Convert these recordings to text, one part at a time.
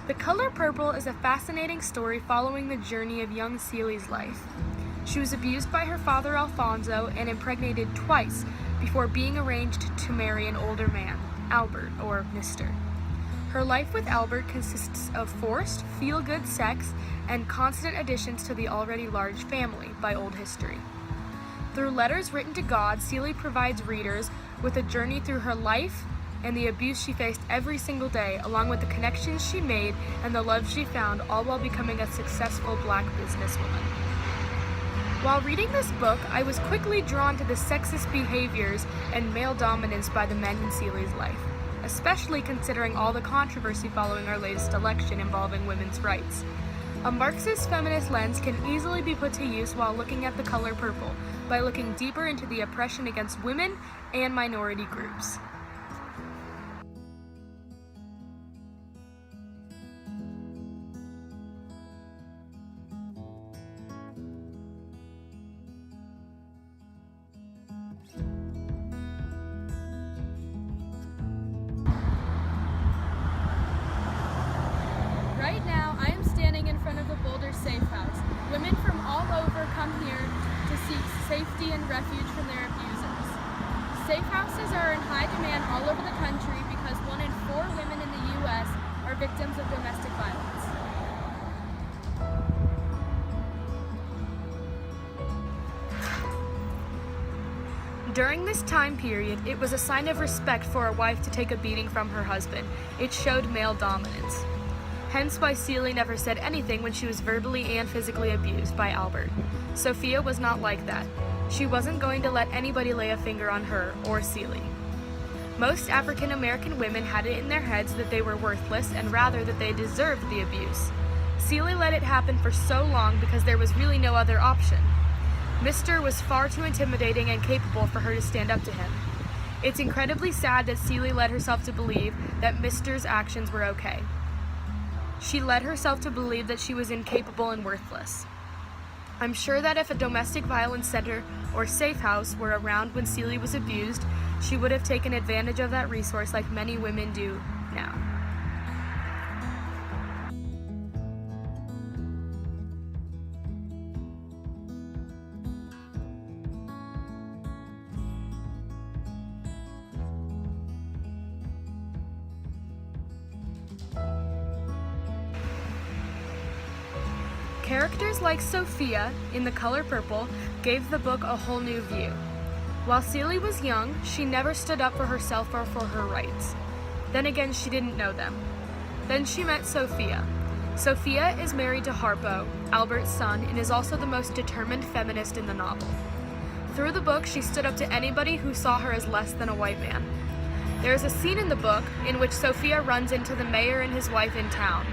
The Color Purple is a fascinating story following the journey of young Celie's life. She was abused by her father Alfonso and impregnated twice before being arranged to marry an older man, Albert, or Mr. Her life with Albert consists of forced, feel-good sex and constant additions to the already large family by old history. Through letters written to God, Celie provides readers with a journey through her life and the abuse she faced every single day, along with the connections she made and the love she found, all while becoming a successful Black businesswoman. While reading this book, I was quickly drawn to the sexist behaviors and male dominance by the men in Celie's life, especially considering all the controversy following our latest election involving women's rights. A Marxist feminist lens can easily be put to use while looking at The Color Purple by looking deeper into the oppression against women and minority groups. Right now, I am standing in front of the Boulder Safe House. Women from all over come here to seek safety and refuge from their abusers. Safe houses are in high demand all over the country because 1 in 4 women in the U.S. are victims of domestic violence. During this time period, it was a sign of respect for a wife to take a beating from her husband. It showed male dominance. Hence why Celie never said anything when she was verbally and physically abused by Albert. Sophia was not like that. She wasn't going to let anybody lay a finger on her or Celie. Most African American women had it in their heads that they were worthless and rather that they deserved the abuse. Celie let it happen for so long because there was really no other option. Mr. was far too intimidating and capable for her to stand up to him. It's incredibly sad that Celie led herself to believe that Mr.'s actions were okay. She led herself to believe that she was incapable and worthless. I'm sure that if a domestic violence center or safe house were around when Celie was abused, she would have taken advantage of that resource like many women do now. Characters like Sophia in The Color Purple gave the book a whole new view. While Celie was young, she never stood up for herself or for her rights. Then again, she didn't know them. Then she met Sophia. Sophia is married to Harpo, Albert's son, and is also the most determined feminist in the novel. Through the book, she stood up to anybody who saw her as less than a white man. There is a scene in the book in which Sophia runs into the mayor and his wife in town.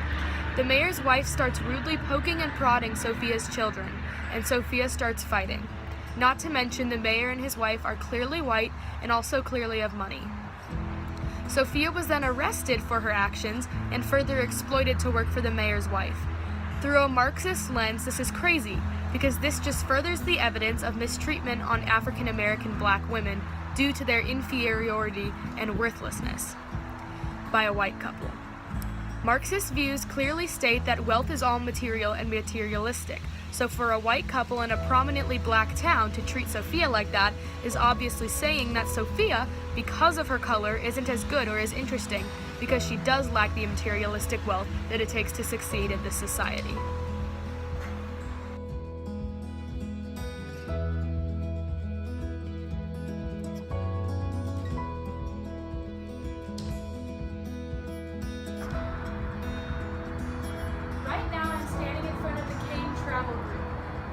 The mayor's wife starts rudely poking and prodding Sophia's children, and Sophia starts fighting. Not to mention the mayor and his wife are clearly white and also clearly of money. Sophia was then arrested for her actions and further exploited to work for the mayor's wife. Through a Marxist lens, this is crazy because this just furthers the evidence of mistreatment on African American Black women due to their inferiority and worthlessness by a white couple. Marxist views clearly state that wealth is all material and materialistic, so for a white couple in a prominently Black town to treat Sophia like that is obviously saying that Sophia, because of her color, isn't as good or as interesting because she does lack the materialistic wealth that it takes to succeed in this society.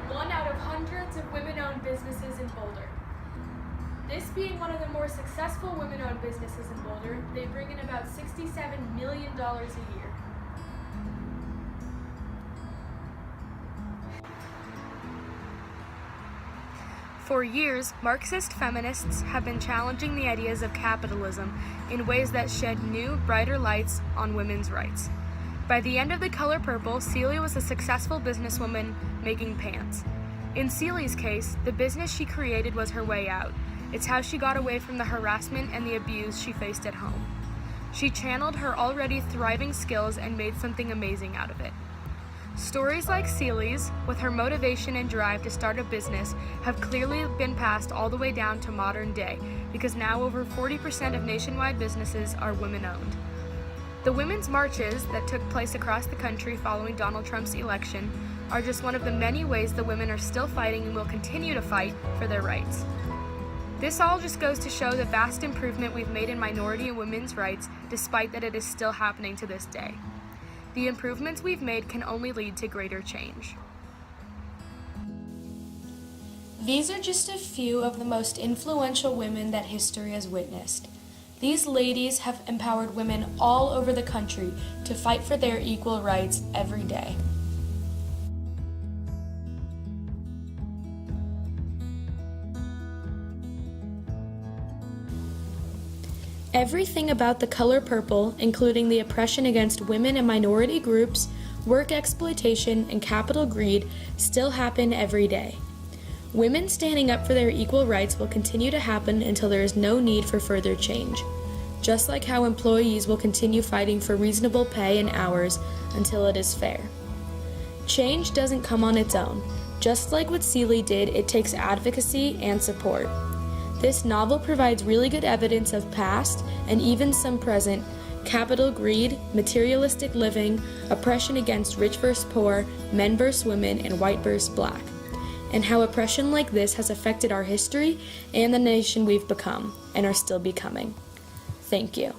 One out of hundreds of women-owned businesses in Boulder. This being one of the more successful women-owned businesses in Boulder, they bring in about $67 million a year. For years, Marxist feminists have been challenging the ideas of capitalism in ways that shed new, brighter lights on women's rights. By the end of The Color Purple, Celie was a successful businesswoman making pants. In Celie's case, the business she created was her way out. It's how she got away from the harassment and the abuse she faced at home. She channeled her already thriving skills and made something amazing out of it. Stories like Celie's, with her motivation and drive to start a business, have clearly been passed all the way down to modern day, because now over 40% of nationwide businesses are women-owned. The women's marches that took place across the country following Donald Trump's election are just one of the many ways the women are still fighting and will continue to fight for their rights. This all just goes to show the vast improvement we've made in minority and women's rights, despite that it is still happening to this day. The improvements we've made can only lead to greater change. These are just a few of the most influential women that history has witnessed. These ladies have empowered women all over the country to fight for their equal rights every day. Everything about the color purple, including the oppression against women and minority groups, work exploitation, and capital greed, still happen every day. Women standing up for their equal rights will continue to happen until there is no need for further change, just like how employees will continue fighting for reasonable pay and hours until it is fair. Change doesn't come on its own. Just like what Celie did, it takes advocacy and support. This novel provides really good evidence of past, and even some present, capital greed, materialistic living, oppression against rich versus poor, men versus women, and white versus black, and how oppression like this has affected our history and the nation we've become, and are still becoming. Thank you.